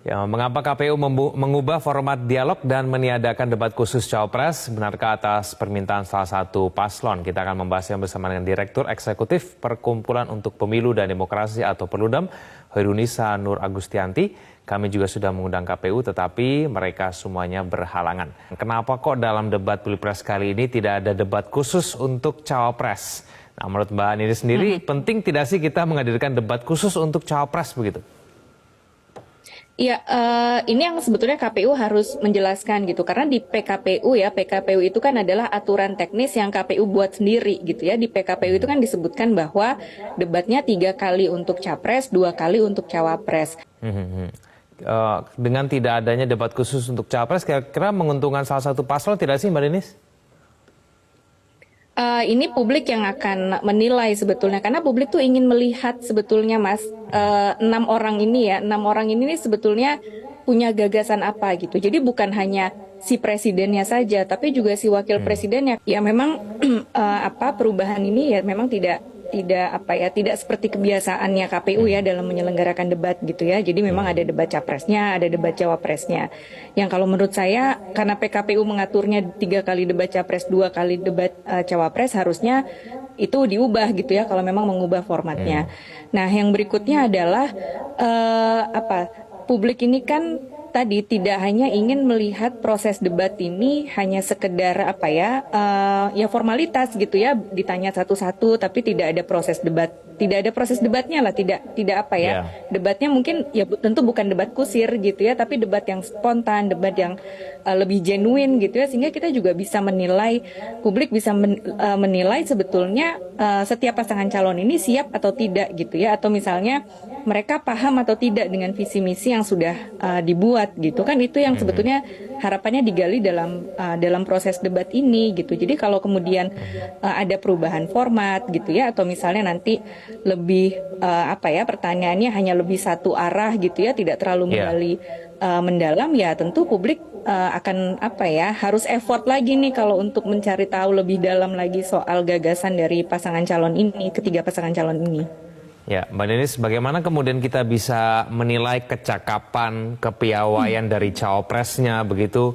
Ya, mengapa KPU mengubah format dialog dan meniadakan debat khusus Cawapres? Benarkah atas permintaan salah satu paslon? Kita akan membahasnya bersama dengan Direktur Eksekutif Perkumpulan untuk Pemilu dan Demokrasi atau Perludem, Hoirunisa Nur Agustianti. Kami juga sudah mengundang KPU, tetapi mereka semuanya berhalangan. Kenapa kok dalam debat Pilpres kali ini tidak ada debat khusus untuk Cawapres? Nah, menurut Mbak Nini sendiri, penting tidak sih kita menghadirkan debat khusus untuk Cawapres begitu? Iya, ini yang sebetulnya KPU harus menjelaskan gitu, karena di PKPU ya, PKPU itu kan adalah aturan teknis yang KPU buat sendiri gitu ya. Di PKPU itu kan disebutkan bahwa debatnya 3 kali untuk Capres, 2 kali untuk Cawapres. Dengan tidak adanya debat khusus untuk Cawapres, kira-kira menguntungkan salah satu paslon tidak sih Mbak Ninis? Ini publik yang akan menilai sebetulnya, karena publik tuh ingin melihat sebetulnya Mas, 6 orang ini nih sebetulnya punya gagasan apa gitu. Jadi bukan hanya si presidennya saja, tapi juga si wakil presidennya. Ya memang perubahan ini ya memang tidak seperti kebiasaannya KPU ya dalam menyelenggarakan debat gitu ya. Jadi memang ada debat capresnya, ada debat cawapresnya. Yang kalau menurut saya karena PKPU mengaturnya 3 kali debat capres, 2 kali debat cawapres, harusnya itu diubah gitu ya kalau memang mengubah formatnya. Nah, yang berikutnya adalah publik ini kan tadi tidak hanya ingin melihat proses debat ini hanya sekedar formalitas gitu ya, ditanya satu-satu tapi tidak ada proses debat, tidak ada proses debatnya lah, tidak debatnya mungkin ya tentu bukan debat kusir gitu ya, tapi debat yang spontan, debat yang lebih genuine gitu ya, sehingga kita juga bisa menilai, publik bisa menilai sebetulnya setiap pasangan calon ini siap atau tidak gitu ya, atau misalnya mereka paham atau tidak dengan visi misi yang sudah dibuat gitu kan. Itu yang sebetulnya harapannya digali dalam proses debat ini gitu. Jadi kalau kemudian ada perubahan format gitu ya, atau misalnya nanti lebih pertanyaannya hanya lebih satu arah gitu ya, tidak terlalu menggali mendalam, ya tentu publik akan harus effort lagi nih kalau untuk mencari tahu lebih dalam lagi soal gagasan dari pasangan calon ini, ketiga pasangan calon ini. Ya, Mbak Ninis, bagaimana kemudian kita bisa menilai kecakapan, kepiawaian dari cawapresnya, begitu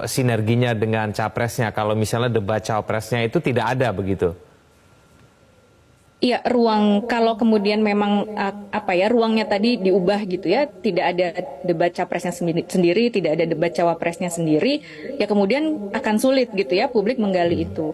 sinerginya dengan capresnya, kalau misalnya debat cawapresnya itu tidak ada begitu? Iya, kalau kemudian memang ruangnya tadi diubah gitu ya, tidak ada debat capresnya sendiri, tidak ada debat cawapresnya sendiri, ya kemudian akan sulit gitu ya publik menggali itu.